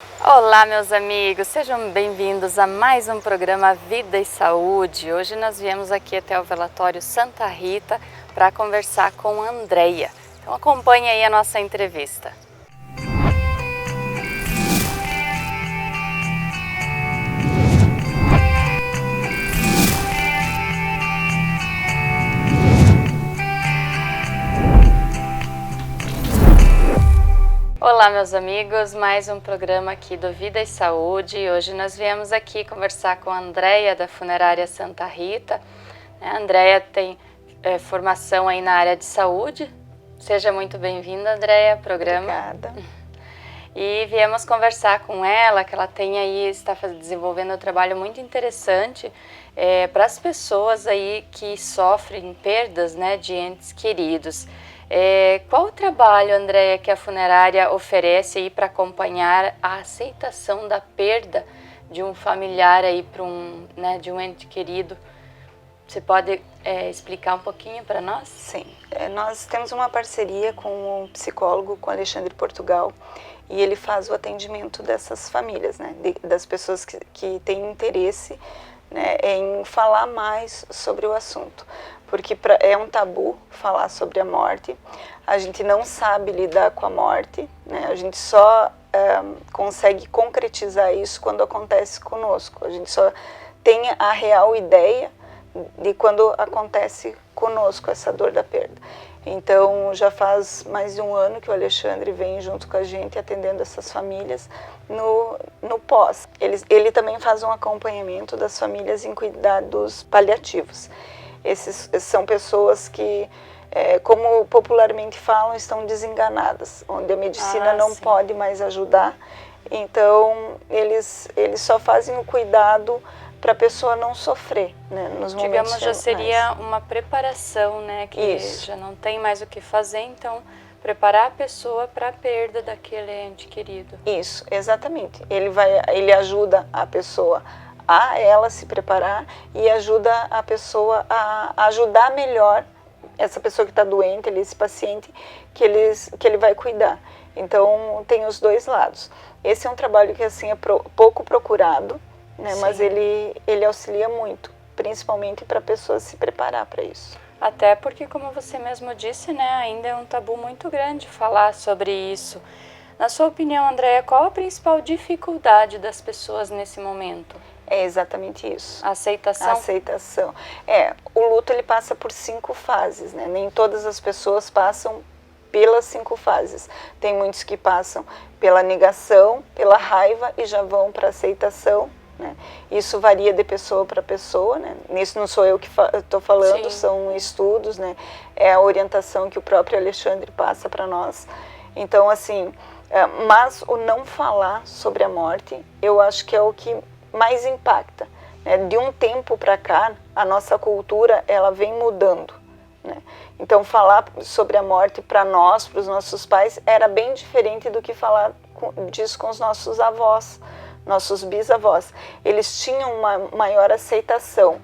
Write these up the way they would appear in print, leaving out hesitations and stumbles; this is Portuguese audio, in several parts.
Olá, meus amigos, sejam bem-vindos a mais um programa Vida e Saúde. Hoje nós viemos aqui até o Velatório Santa Rita para conversar com a Andreia. Então acompanhe aí a nossa entrevista. Olá, meus amigos, mais um programa aqui do Vida e Saúde. Hoje nós viemos aqui conversar com a Andreia da Funerária Santa Rita. A Andreia tem formação aí na área de saúde. Seja muito bem-vinda, Andreia, ao programa. Obrigada. E viemos conversar com ela, que ela tem aí, está desenvolvendo um trabalho muito interessante para as pessoas aí que sofrem perdas, né, de entes queridos. Qual o trabalho, Andreia, que a funerária oferece aí para acompanhar a aceitação da perda de um familiar aí de um ente querido? Você pode explicar um pouquinho para nós? Sim, nós temos uma parceria com um psicólogo, com Alexandre Portugal, e ele faz o atendimento dessas famílias, né, das pessoas que têm interesse, né, em falar mais sobre o assunto, porque é um tabu falar sobre a morte, a gente não sabe lidar com a morte, né, a gente só consegue concretizar isso quando acontece conosco, a gente só tem a real ideia de quando acontece conosco essa dor da perda. Então, já faz mais de um ano que o Alexandre vem junto com a gente atendendo essas famílias no pós. Ele também faz um acompanhamento das famílias em cuidados paliativos. Esses são pessoas que, como popularmente falam, estão desenganadas, onde a medicina não pode mais ajudar. Então, eles só fazem o cuidado para a pessoa não sofrer, né, nos momentos. Digamos, já seria uma preparação, né, que já não tem mais o que fazer, então preparar a pessoa para a perda daquele ente querido. Isso, exatamente. Ele ajuda a pessoa a ela se preparar e ajuda a pessoa a ajudar melhor essa pessoa que está doente, esse paciente que ele vai cuidar. Então tem os dois lados. Esse é um trabalho que assim é pouco procurado, né, mas ele auxilia muito, principalmente para a pessoa se preparar para isso. Até porque, como você mesmo disse, né, ainda é um tabu muito grande falar sobre isso. Na sua opinião, Andreia, qual a principal dificuldade das pessoas nesse momento? É exatamente isso. A aceitação? A aceitação. O luto ele passa por 5 fases, né? Nem todas as pessoas passam pelas 5 fases. Tem muitos que passam pela negação, pela raiva e já vão para a aceitação, né? Isso varia de pessoa para pessoa, né? Nisso não sou eu que estou falando, são estudos, né? É a orientação que o próprio Alexandre passa para nós. Então, assim, mas o não falar sobre a morte, eu acho que é o que mais impacta, né? De um tempo para cá, a nossa cultura ela vem mudando, né? Então, falar sobre a morte para nós, para os nossos pais, era bem diferente do que falar disso com os nossos avós, nossos bisavós. Eles tinham uma maior aceitação,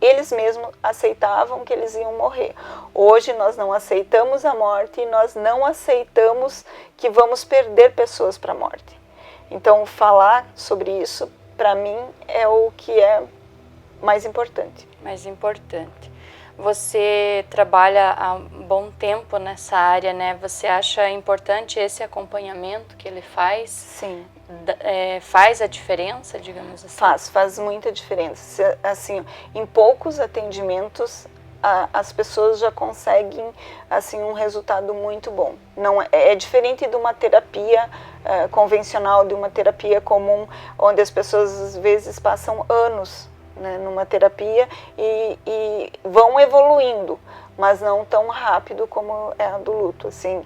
eles mesmos aceitavam que eles iam morrer. Hoje nós não aceitamos a morte e nós não aceitamos que vamos perder pessoas para a morte. Então, falar sobre isso, para mim, é o que é mais importante. Mais importante. Você trabalha há um bom tempo nessa área, né? Você acha importante esse acompanhamento que ele faz? Sim. Faz a diferença, digamos assim? Faz muita diferença. Assim, em poucos atendimentos, as pessoas já conseguem assim um resultado muito bom. Não é diferente de uma terapia convencional, de uma terapia comum, onde as pessoas às vezes passam anos, né, numa terapia e vão evoluindo, mas não tão rápido como é a do luto. Assim,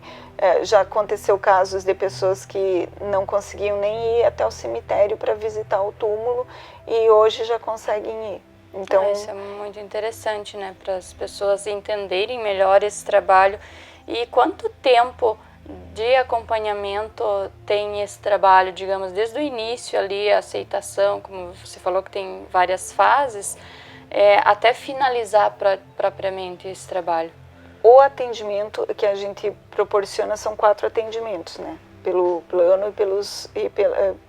já aconteceu casos de pessoas que não conseguiam nem ir até o cemitério para visitar o túmulo e hoje já conseguem ir. Então, isso é muito interessante, né, para as pessoas entenderem melhor esse trabalho. E quanto tempo de acompanhamento tem esse trabalho, digamos, desde o início ali, a aceitação, como você falou que tem várias fases, até finalizar propriamente esse trabalho? O atendimento que a gente proporciona são 4 atendimentos, né? pelo plano e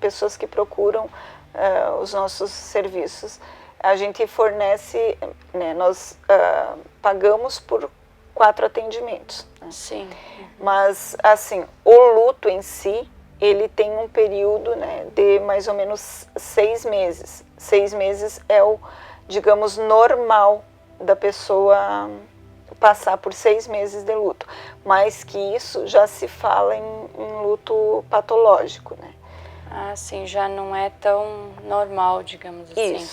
pessoas que procuram os nossos serviços. A gente fornece, né, nós pagamos por 4 atendimentos. Né? Sim. Mas, assim, o luto em si, ele tem um período, né, de mais ou menos 6 meses. 6 meses é o, digamos, normal da pessoa passar por 6 meses de luto. Mais que isso, já se fala em luto patológico, né? Ah, sim, já não é tão normal, digamos assim.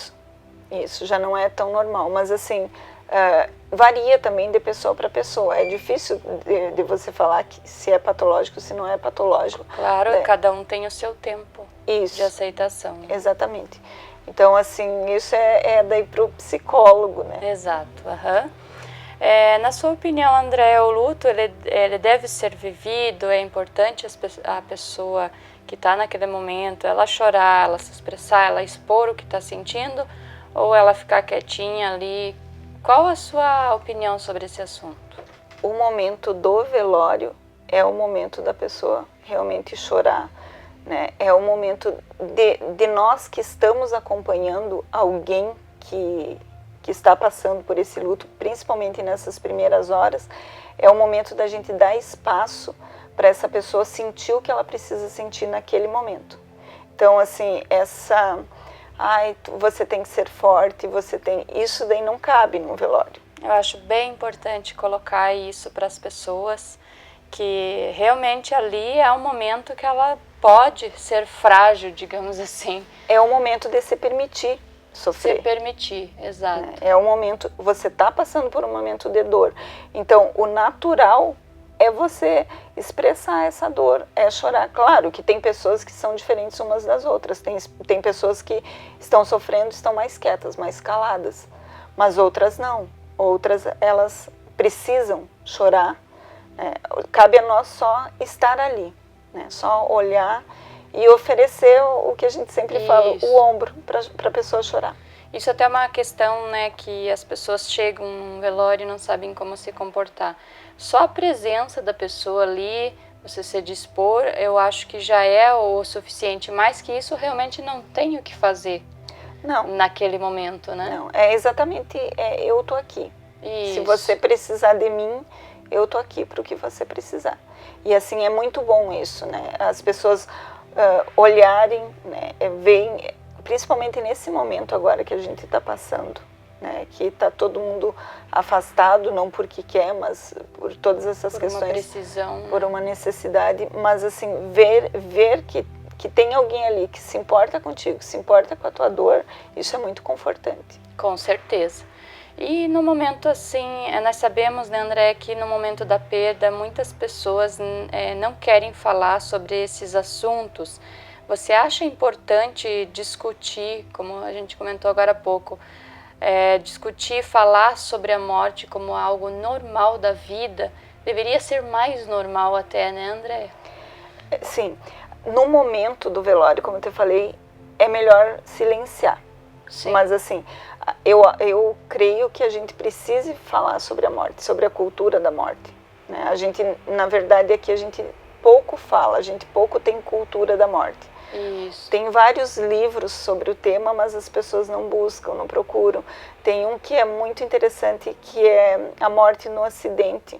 Isso, já não é tão normal. Mas, assim, varia também de pessoa para pessoa. É difícil de você falar que se é patológico, se não é patológico. Claro, cada um tem o seu tempo de aceitação. Né? Exatamente. Então, assim, isso é daí para o psicólogo, né? Exato. Na sua opinião, André, o luto ele deve ser vivido? É importante a pessoa que está naquele momento, ela chorar, ela se expressar, ela expor o que está sentindo, ou ela ficar quietinha ali? Qual a sua opinião sobre esse assunto? O momento do velório é o momento da pessoa realmente chorar, né? É o momento de nós que estamos acompanhando alguém que está passando por esse luto, principalmente nessas primeiras horas, é o momento da gente dar espaço para essa pessoa sentir o que ela precisa sentir naquele momento. Então, assim, você tem que ser forte, isso daí não cabe no velório. Eu acho bem importante colocar isso para as pessoas, que realmente ali é um momento que ela pode ser frágil, digamos assim. É o momento de se permitir sofrer. Se permitir, exato. É o momento, você está passando por um momento de dor. Então, o natural é você expressar essa dor, é chorar. Claro que tem pessoas que são diferentes umas das outras. Tem pessoas que estão sofrendo, estão mais quietas, mais caladas. Mas outras não. Outras, elas precisam chorar. Cabe a nós só estar ali, né? Só olhar e oferecer o que a gente sempre fala, o ombro para a pessoa chorar. Isso até é uma questão, né, que as pessoas chegam num velório e não sabem como se comportar. Só a presença da pessoa ali, você se dispor, eu acho que já é o suficiente. Mais que isso, realmente não tem o que fazer naquele momento, né? Não, é exatamente, eu tô aqui. Isso. Se você precisar de mim, eu tô aqui para o que você precisar. E assim, é muito bom isso, né? As pessoas olharem, né, veem, principalmente nesse momento agora que a gente está passando, né, que está todo mundo afastado, não porque quer, mas por todas essas questões, uma precisão, por uma necessidade, mas assim, ver que tem alguém ali que se importa contigo, que se importa com a tua dor, isso é muito confortante. Com certeza. E no momento assim, nós sabemos, né, André, que no momento da perda, muitas pessoas não querem falar sobre esses assuntos. Você acha importante discutir, como a gente comentou agora há pouco, discutir, falar sobre a morte como algo normal da vida? Deveria ser mais normal até, né, André? Sim. No momento do velório, como eu te falei, é melhor silenciar. Sim. Mas assim, eu creio que a gente precise falar sobre a morte, sobre a cultura da morte. Né? A gente, na verdade, aqui a gente pouco fala, a gente pouco tem cultura da morte. Isso. Tem vários livros sobre o tema, mas as pessoas não buscam, não procuram. Tem um que é muito interessante, que é A Morte no Acidente.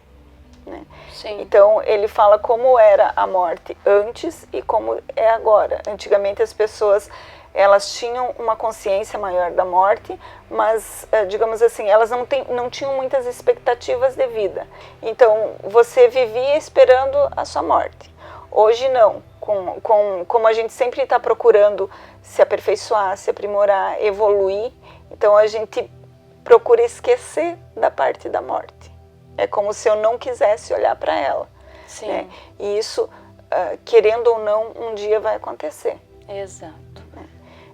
Né? Sim. Então, ele fala como era a morte antes e como é agora. Antigamente, as pessoas elas tinham uma consciência maior da morte, mas, digamos assim, elas não tinham muitas expectativas de vida. Então, você vivia esperando a sua morte. Hoje não, como a gente sempre está procurando se aperfeiçoar, se aprimorar, evoluir, então a gente procura esquecer da parte da morte. É como se eu não quisesse olhar para ela. Sim. Né? E isso, querendo ou não, um dia vai acontecer. Exato.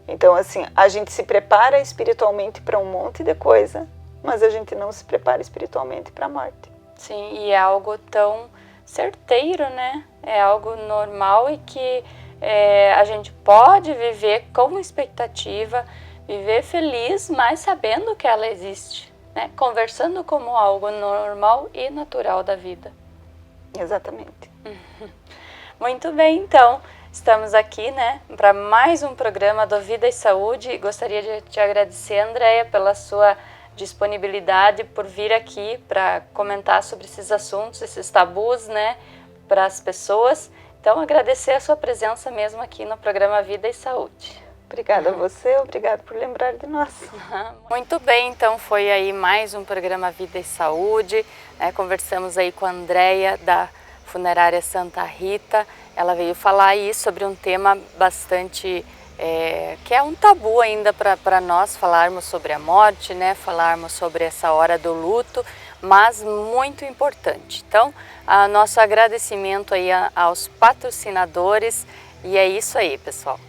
Então, assim, a gente se prepara espiritualmente para um monte de coisa, mas a gente não se prepara espiritualmente para a morte. Sim, e é algo tão certeiro, né? É algo normal e que a gente pode viver com expectativa, viver feliz, mas sabendo que ela existe, né? Conversando como algo normal e natural da vida. Exatamente. Muito bem, então, estamos aqui, né, para mais um programa do Vida e Saúde. Gostaria de te agradecer, Andréia, pela sua disponibilidade, por vir aqui para comentar sobre esses assuntos, esses tabus, né, para as pessoas. Então, agradecer a sua presença mesmo aqui no programa Vida e Saúde. Obrigada a você, obrigado por lembrar de nós. Muito bem, então foi aí mais um programa Vida e Saúde, né? Conversamos aí com a Andréia da Funerária Santa Rita. Ela veio falar aí sobre um tema bastante, que é um tabu ainda para nós falarmos sobre a morte, né? Falarmos sobre essa hora do luto, mas muito importante. Então, nosso agradecimento aí aos patrocinadores, e é isso aí, pessoal.